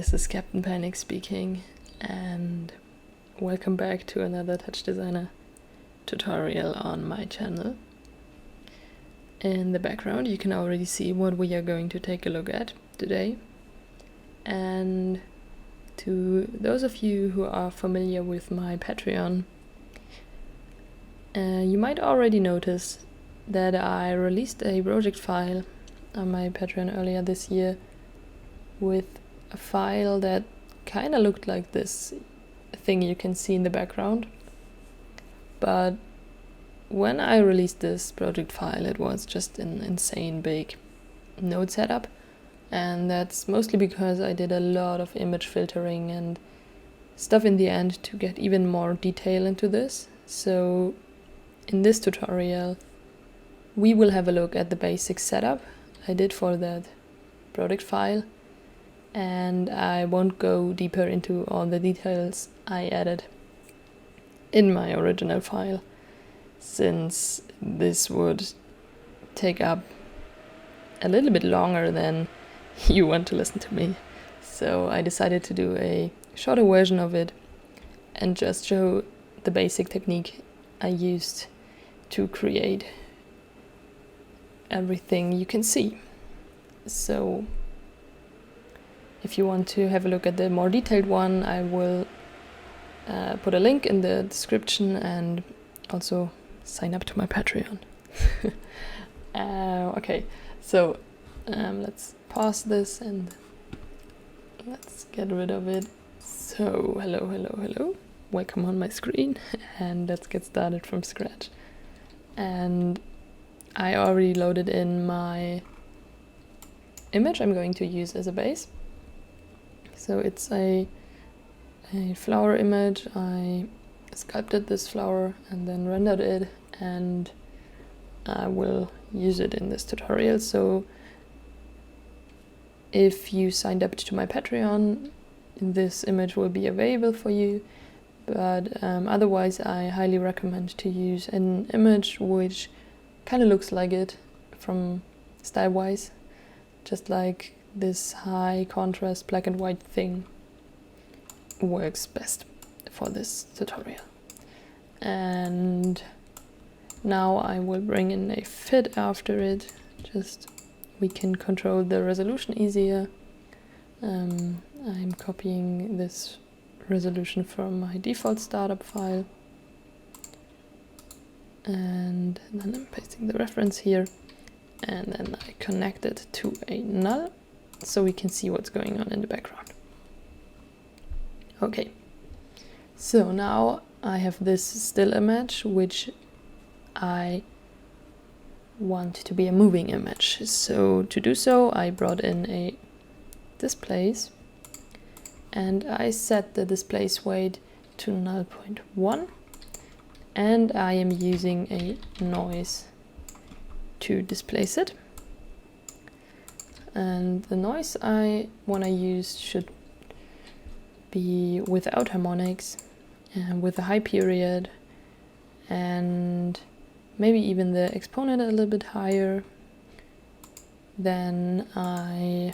This is Captain Panic speaking, and welcome back to another Touchdesigner tutorial on my channel. In the background you can already see what we are going to take a look at today. And to those of you who are familiar with my Patreon, you might already notice that I released a project file on my Patreon earlier this year with a file that kind of looked like this thing you can see in the background. But when I released this project file, it was just an insane big node setup, and that's mostly because I did a lot of image filtering and stuff in the end to get even more detail into this. So in this tutorial we will have a look at the basic setup I did for that project file, and I won't go deeper into all the details I added in my original file, since this would take up a little bit longer than you want to listen to me. So I decided to do a shorter version of it and just show the basic technique I used to create everything you can see. So if you want to have a look at the more detailed one, I will put a link in the description, and also sign up to my Patreon. Okay, so let's pause this and let's get rid of it. So hello, welcome on my screen, and let's get started from scratch. And I already loaded in my image I'm going to use as a base. So it's a flower image. I sculpted this flower and then rendered it, and I will use it in this tutorial. So if you signed up to my Patreon, this image will be available for you, but otherwise I highly recommend to use an image which kind of looks like it from style-wise, just like this high contrast black and white thing works best for this tutorial. And now I will bring in a fit after it, just we can control the resolution easier. I'm copying this resolution from my default startup file, and then I'm pasting the reference here, and then I connect it to a null so we can see what's going on in the background. Okay, so now I have this still image which I want to be a moving image. So to do so, I brought in a displace, and I set the displace weight to 0.1, and I am using a noise to displace it. And the noise I want to use should be without harmonics and with a high period, and maybe even the exponent a little bit higher. Then I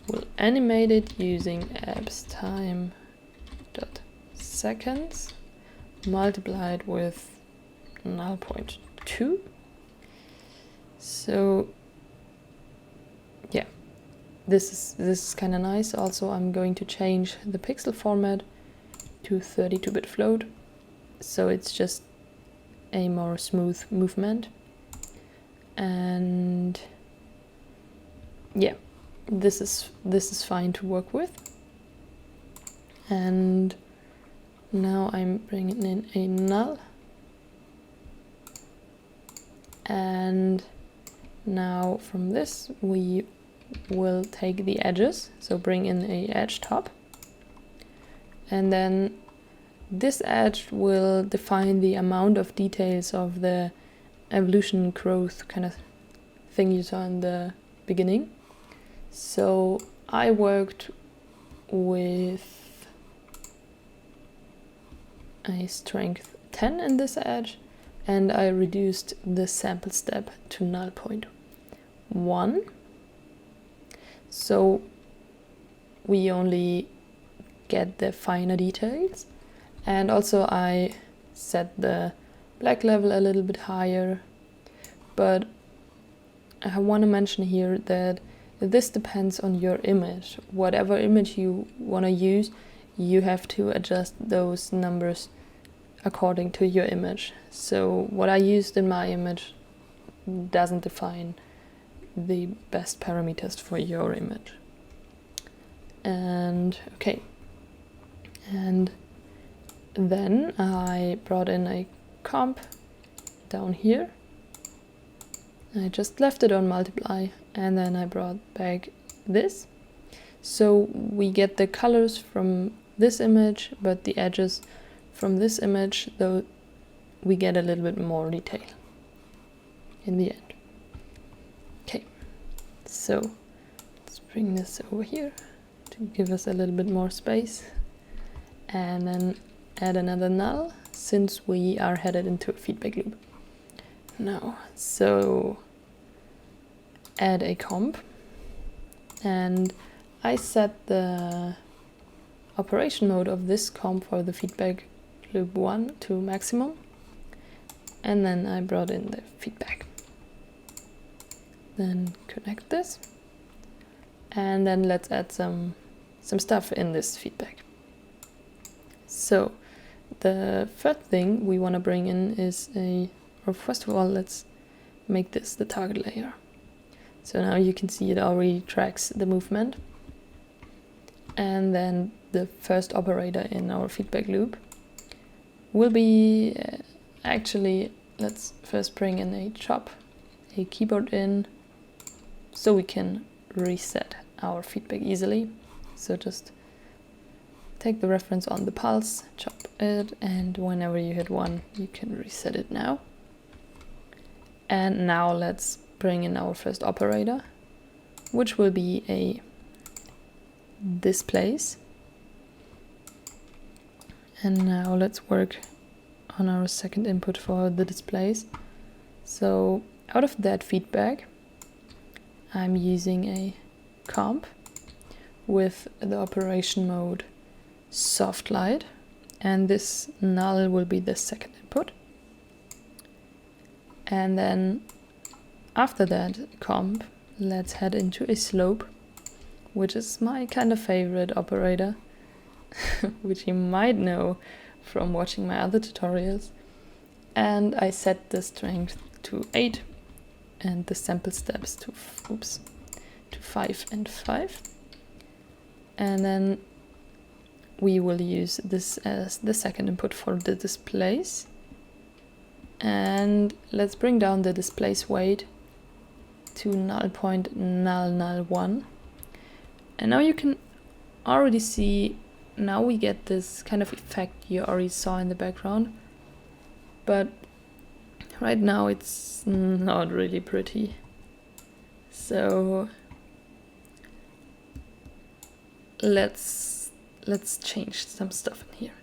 will animate it using abs time dot seconds multiplied with 0.2. So yeah, this is kind of nice. Also, I'm going to change the pixel format to 32-bit float, so it's just a more smooth movement. And yeah, this is fine to work with. And now I'm bringing in a null, and now from this we will take the edges, so bring in a edge top, and then this edge will define the amount of details of the evolution growth kind of thing you saw in the beginning. So I worked with a strength 10 in this edge, and I reduced the sample step to 0.1. So we only get the finer details. And also I set the black level a little bit higher, but I want to mention here that this depends on your image. Whatever image you want to use, you have to adjust those numbers according to your image. So what I used in my image doesn't define the best parameters for your image. And okay, and then I brought in a comp down here. I just left it on multiply, and then I brought back this. So we get the colors from this image, but the edges from this image, though we get a little bit more detail in the end. Okay, so let's bring this over here to give us a little bit more space, and then add another null since we are headed into a feedback loop. Now, so add a comp, and I set the operation mode of this comp for the feedback loop 1 to maximum, and then I brought in the feedback. Then connect this, and then let's add some stuff in this feedback. So the first thing we want to bring in is first of all, let's make this the target layer. So now you can see it already tracks the movement. And then the first operator in our feedback loop will be actually, let's first bring in a chop, a keyboard in, so we can reset our feedback easily. So just take the reference on the pulse, chop it, and whenever you hit 1, you can reset it now. And now let's bring in our first operator, which will be a displace. And now let's work on our second input for the displace. So out of that feedback, I'm using a comp with the operation mode soft light, and this null will be the second input. And then after that comp, let's head into a slope, which is my kind of favorite operator, which you might know from watching my other tutorials. And I set the strength to 8 and the sample steps to 5 and 5. And then we will use this as the second input for the displace. And let's bring down the displace weight to 0.001. And now you can already see, now we get this kind of effect you already saw in the background. But right now it's not really pretty. So let's change some stuff in here.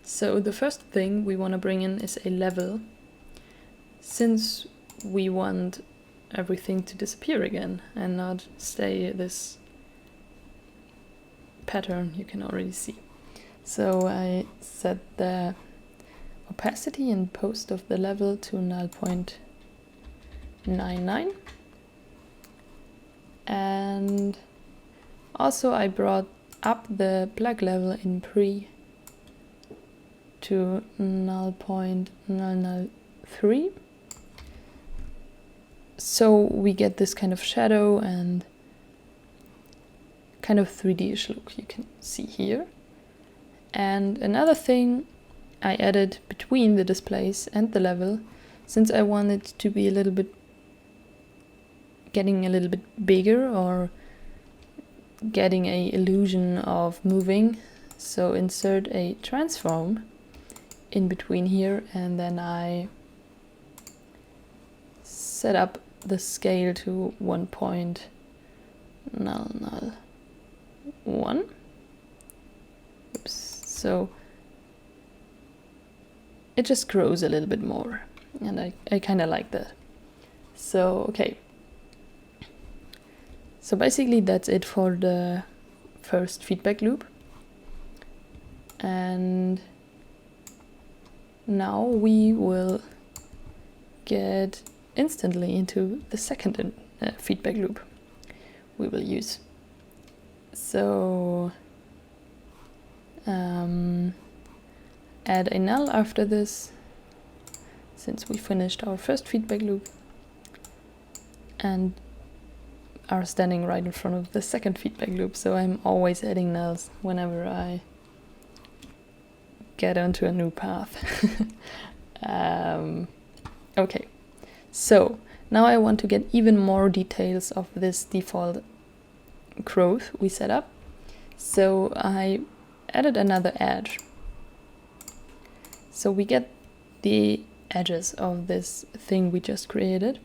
So the first thing we want to bring in is a level, since we want everything to disappear again and not stay this pattern you can already see. So I set the opacity and post of the level to 0.99, and also I brought up the black level in pre to 0.003, so we get this kind of shadow and kind of 3D-ish look you can see here. And another thing I added between the displace and the level, since I wanted to be a little bit getting a little bit bigger or getting a illusion of moving, so insert a transform in between here, and then I set up the scale to 1.001. Oops. So it just grows a little bit more, and I kind of like that. So okay, so basically that's it for the first feedback loop. And now we will get instantly into the second feedback loop we will use. So add a null after this, since we finished our first feedback loop and are standing right in front of the second feedback loop. So I'm always adding nulls whenever I get onto a new path. Okay, so now I want to get even more details of this default growth we set up. So I added another edge. So we get the edges of this thing we just created.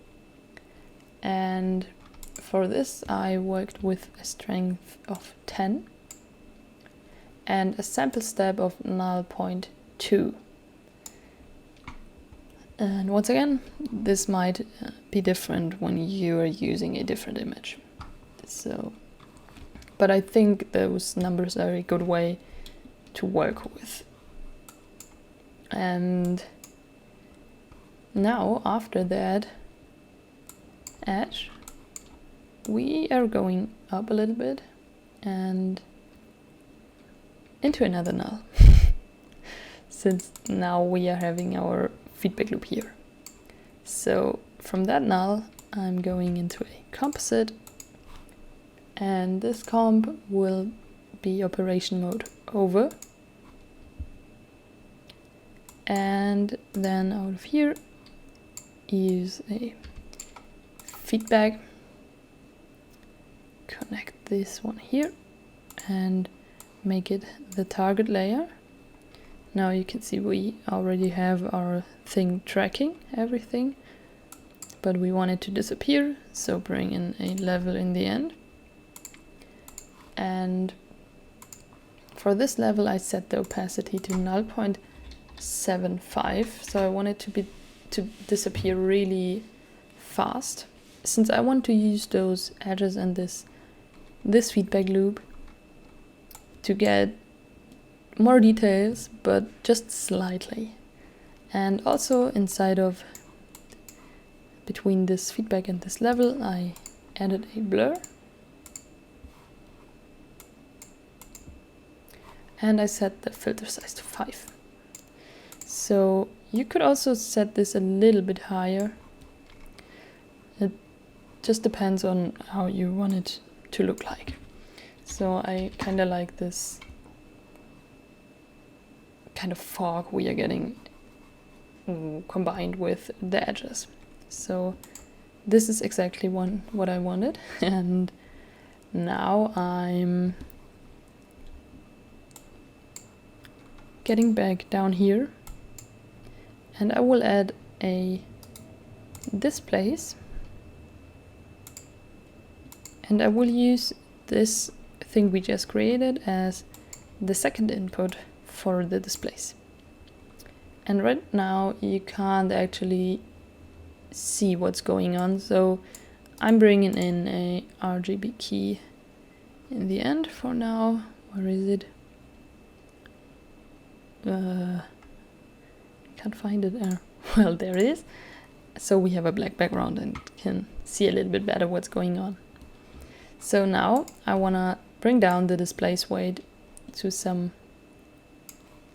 And for this I worked with a strength of 10 and a sample step of 0.2. And once again, this might be different when you are using a different image. So, but I think those numbers are a good way to work with. And now after that edge, we are going up a little bit and into another null. Since now we are having our feedback loop here. So from that null, I'm going into a composite, and this comp will be operation mode over. And then out of here, use a feedback, connect this one here, and make it the target layer. Now you can see we already have our thing tracking everything, but we want it to disappear, so bring in a level in the end. And for this level I set the opacity to 0.75, so I want it to disappear really fast. Since I want to use those edges and this feedback loop to get more details, but just slightly. And also inside of between this feedback and this level, I added a blur. And I set the filter size to 5. So you could also set this a little bit higher. It just depends on how you want it to look like. So I kind of like this kind of fog we are getting combined with the edges. So this is exactly what I wanted. And now I'm getting back down here, and I will add a displace, and I will use this thing we just created as the second input for the displays. And right now you can't actually see what's going on, so I'm bringing in a RGB key in the end for now. Where is it? Can't find it there. Well, there it is. So we have a black background and can see a little bit better what's going on. So now I want to bring down the displace weight to some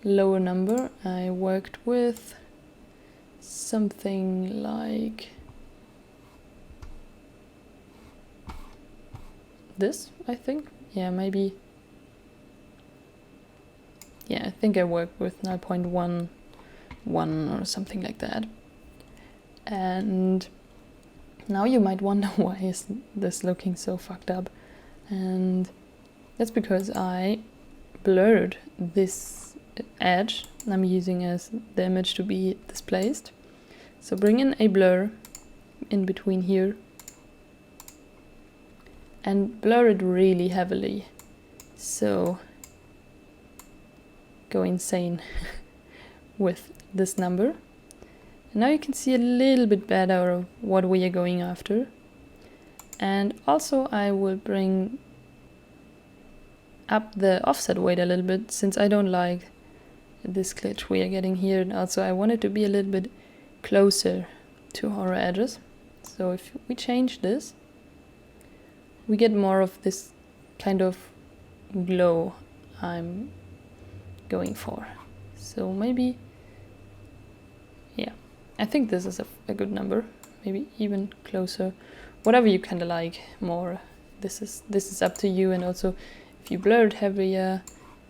lower number. I worked with something like this, I think. Yeah, maybe. Yeah, I think I worked with 9.11 or something like that. And now you might wonder why is this looking so fucked up. And that's because I blurred this edge I'm using as the image to be displaced. So bring in a blur in between here and blur it really heavily. So go insane with this number. And now you can see a little bit better what we are going after. And also I will bring up the offset weight a little bit, since I don't like this glitch we are getting here. And also I want it to be a little bit closer to our edges. So if we change this, we get more of this kind of glow I'm going for. So maybe, yeah, I think this is a good number. Maybe even closer, whatever you kind of like more. This is up to you. And also if you blur it heavier,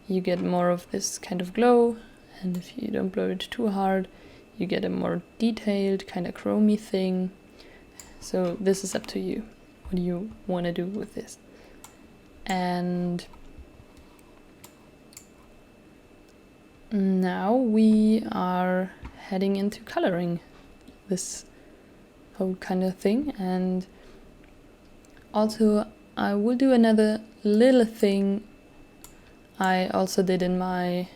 you get more of this kind of glow, and if you don't blur it too hard, you get a more detailed kind of chromy thing. So this is up to you, what do you want to do with this. And now we are heading into coloring this whole kind of thing. And also I will do another little thing I also did in my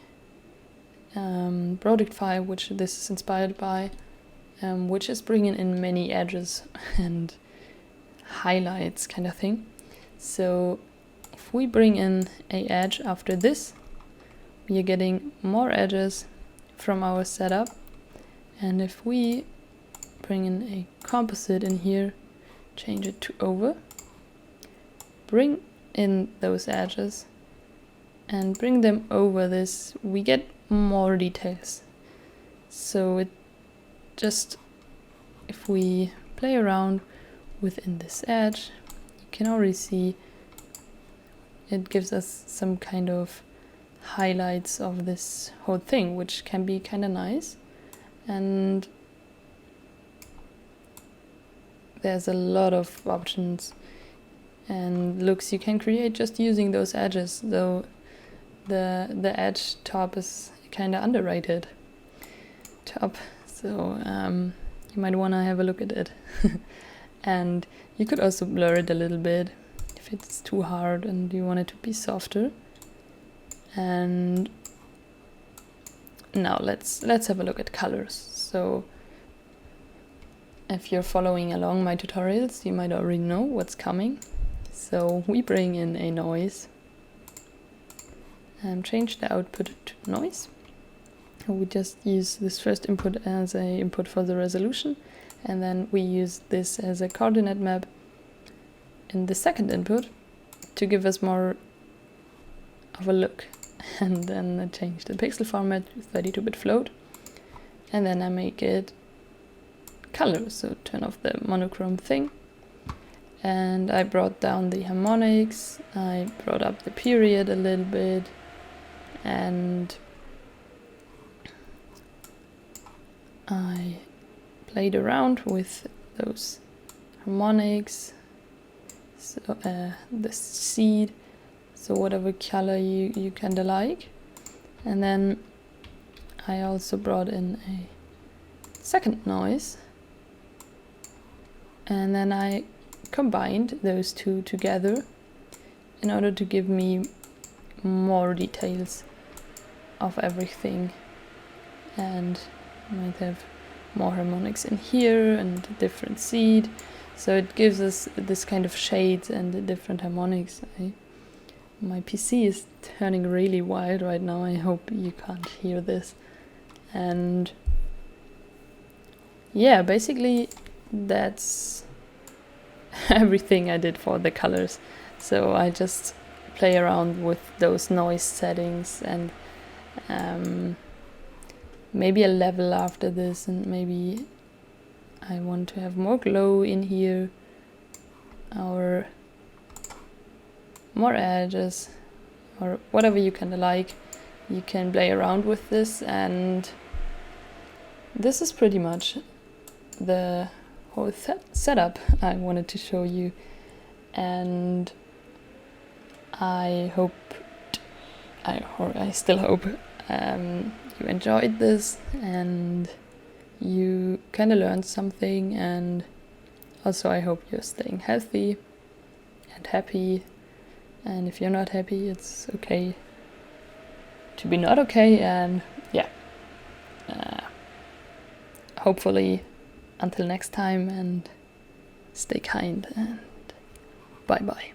project file, which this is inspired by, which is bringing in many edges and highlights kind of thing. So if we bring in a edge after this, we are getting more edges from our setup. And if we bring in a composite in here, change it to over, bring in those edges and bring them over this, we get more details. So it just, if we play around within this edge, you can already see it gives us some kind of highlights of this whole thing, which can be kind of nice. And there's a lot of options and looks you can create just using those edges, though the edge top is kind of underrated top, so you might want to have a look at it. And you could also blur it a little bit if it's too hard and you want it to be softer. And now let's have a look at colors. So if you're following along my tutorials, you might already know what's coming. So we bring in a noise and change the output to noise. We just use this first input as an input for the resolution, and then we use this as a coordinate map in the second input to give us more of a look. And then I change the pixel format to 32-bit float, and then I make it color, so turn off the monochrome thing. And I brought down the harmonics, I brought up the period a little bit, and I played around with those harmonics, so the seed, so whatever color you kind of like. And then I also brought in a second noise, and then I combined those two together in order to give me more details of everything. And I might have more harmonics in here and a different seed, so it gives us this kind of shades and the different harmonics. My PC is turning really wild right now, I hope you can't hear this. And yeah, basically that's everything I did for the colors. So I just play around with those noise settings, and maybe a level after this, and maybe I want to have more glow in here or more edges or whatever you kind of like. You can play around with this, and this is pretty much the whole setup I wanted to show you. And I still hope you enjoyed this and you kind of learned something, and also I hope you're staying healthy and happy. And if you're not happy, it's okay to be not okay. And yeah, hopefully until next time, and stay kind, and bye bye.